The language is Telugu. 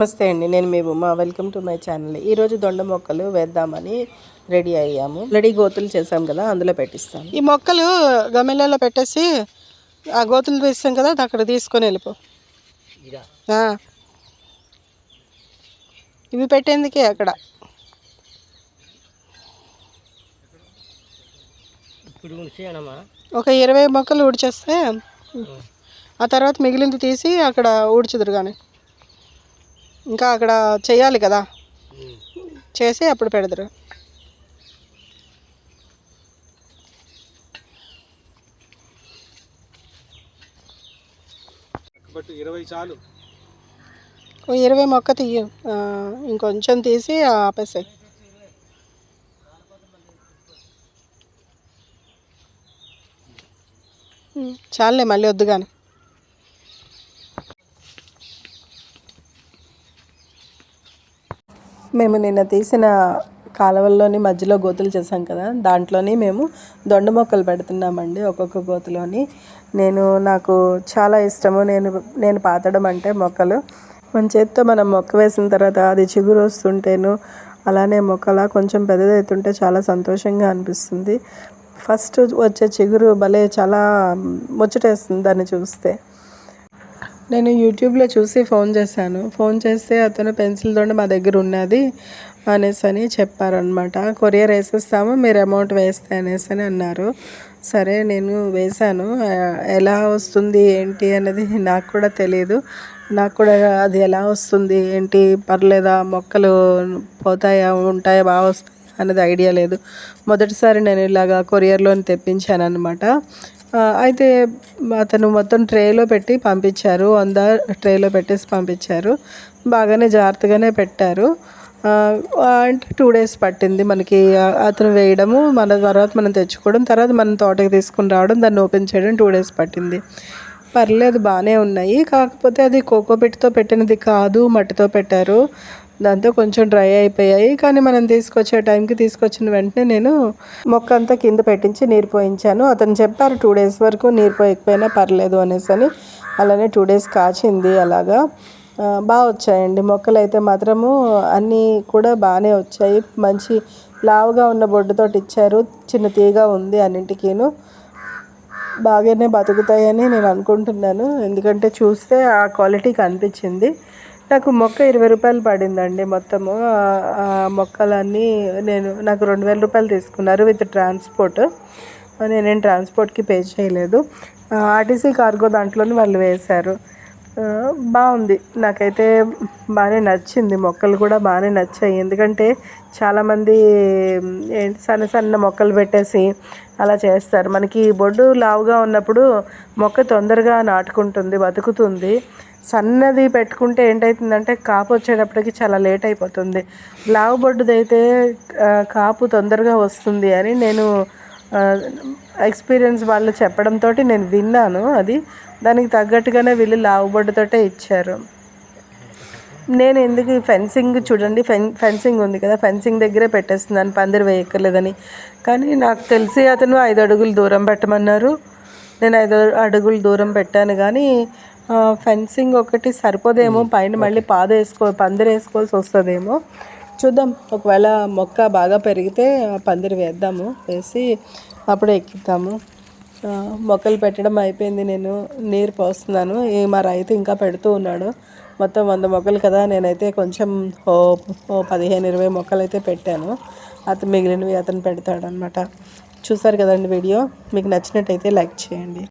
నమస్తే అండి, నేను మీ Uma. Welcome to my channel. ఈరోజు దొండ మొక్కలు వేద్దామని రెడీ అయ్యాము. రెడీ గోతులు చేసాం కదా, అందులో పెట్టిస్తాను. ఈ మొక్కలు గమలలో పెట్టేసి ఆ గోతులు తీస్తాం కదా, అక్కడ తీసుకొని వెళ్ళిపో. ఇవి పెట్టేందుకే అక్కడ. ఒక 20 మొక్కలు ఊడ్చేస్తే ఆ తర్వాత మిగిలింది తీసి అక్కడ ఊడ్చుదురు. కానీ ఇంకా అక్కడ చెయ్యాలి కదా, చేసి అప్పుడు పెడదురు. చాలు. 20 మొక్క తీయ, ఇంకొంచెం తీసి ఆపేసాయి. చాలే, మళ్ళీ వద్దు. కానీ మేము నిన్న తీసిన కాలువల్లోని మధ్యలో గోతులు చేసాం కదా, దాంట్లోని మేము దొండ మొక్కలు పెడుతున్నామండి. ఒక్కొక్క గోతులోని నాకు చాలా ఇష్టము. నేను పాతడం అంటే మొక్కలు. మన చేతితో మనం మొక్క వేసిన తర్వాత అది చిగురు వస్తుంటేను, అలానే మొక్కలా కొంచెం పెద్దదవుతుంటే చాలా సంతోషంగా అనిపిస్తుంది. ఫస్ట్ వచ్చే చిగురు భలే చాలా ముచ్చటేస్తుంది దాన్ని చూస్తే. నేను యూట్యూబ్లో చూసి ఫోన్ చేస్తే అతను పెన్సిల్ దొండ మా దగ్గర ఉన్నది అని చెప్పారనమాట. కొరియర్ వేసేస్తాము, మీరు అమౌంట్ వేస్తే అని అన్నారు. సరే, నేను వేశాను. ఎలా వస్తుంది ఏంటి అనేది నాకు కూడా తెలియదు. నాకు కూడా అది ఎలా వస్తుంది ఏంటి, పర్లేదా, మొక్కలు పోతాయా ఉంటాయా, బాగా వస్తాయి అనేది ఐడియా లేదు. మొదటిసారి నేను ఇలాగా కొరియర్లోని తెప్పించాను అనమాట. అయితే అతను మొత్తం ట్రేలో పెట్టి పంపించారు. 100 ట్రేలో పెట్టేసి పంపించారు. బాగానే జాగ్రత్తగానే పెట్టారు. అంటే 2 days పట్టింది మనకి అతను వేయడము, మన తర్వాత మనం తెచ్చుకోవడం, తర్వాత మనం తోటకి తీసుకుని రావడం, దాన్ని ఓపెన్ చేయడం 2 days పట్టింది. పర్లేదు, బాగానే ఉన్నాయి. కాకపోతే అది కోకోపిట్తో పెట్టినది కాదు, మట్టితో పెట్టారు. దాంతో కొంచెం డ్రై అయిపోయాయి. కానీ మనం తీసుకొచ్చిన వెంటనే నేను మొక్క అంతా కింద పెట్టించి నీరు పోయించాను. అతను చెప్పారు 2 days వరకు నీరు పోయకపోయినా పర్లేదు అనేసి. అలానే 2 days కాచింది. అలాగా బాగా వచ్చాయండి మొక్కలు. అయితే మాత్రము అన్నీ కూడా బాగానే వచ్చాయి. మంచి లావుగా ఉన్న బొడ్డుతోటి ఇచ్చారు. చిన్న తీగ ఉంది. అన్నింటికీను బాగానే బతుకుతాయని నేను అనుకుంటున్నాను. ఎందుకంటే చూస్తే ఆ క్వాలిటీ కనిపించింది. నాకు మొక్క 20 రూపాయలు పడిందండి మొత్తము. మొక్కలన్నీ నాకు 2000 రూపాయలు తీసుకున్నారు విత్ ట్రాన్స్పోర్ట్. నేనేం ట్రాన్స్పోర్ట్కి పే చేయలేదు. ఆర్టీసీ కార్గో దాంట్లోని వాళ్ళు వేశారు. బాగుంది. నాకైతే బాగానే నచ్చింది. మొక్కలు కూడా బాగానే నచ్చాయి. ఎందుకంటే చాలామంది సన్న సన్న మొక్కలు పెట్టేసి అలా చేస్తారు. మనకి బొడ్డు లావుగా ఉన్నప్పుడు మొక్క తొందరగా నాటుకుంటుంది, బతుకుతుంది. సన్నది పెట్టుకుంటే ఏంటవుతుందంటే కాపు వచ్చేటప్పటికి చాలా లేట్ అయిపోతుంది. లావు బొడ్డుదైతే కాపు తొందరగా వస్తుంది అని నేను ఎక్స్పీరియన్స్ వాళ్ళు చెప్పడంతో నేను విన్నాను. అది దానికి తగ్గట్టుగానే వీళ్ళు లావు బొడ్డుతోటే ఇచ్చారు. నేను ఎందుకు ఫెన్సింగ్ చూడండి, ఫెన్సింగ్ ఉంది కదా, ఫెన్సింగ్ దగ్గరే పెట్టేస్తున్నాను, పందిరి వేయక్కర్లేదని. కానీ నాకు తెలిసి అతను 5 అడుగులు దూరం పెట్టమన్నారు. నేను 5 అడుగులు దూరం పెట్టాను. కానీ ఫెన్సింగ్ ఒకటి సరిపోదేమో, పైన మళ్ళీ పందిరి వేసుకోవాల్సి వస్తుందేమో చూద్దాం. ఒకవేళ మొక్క బాగా పెరిగితే పందిరి వేద్దాము, వేసి అప్పుడు ఎక్కిద్దాము. మొక్కలు పెట్టడం అయిపోయింది. నేను నీరు పోస్తున్నాను. మా రైతు ఇంకా పెడుతూ ఉన్నాడు. మొత్తం 100 మొక్కలు కదా, నేనైతే కొంచెం 15-20 మొక్కలు అయితే పెట్టాను. మిగిలినవి అతను పెడతాడు అనమాట. చూసారు కదండి వీడియో. మీకు నచ్చినట్టయితే లైక్ చేయండి.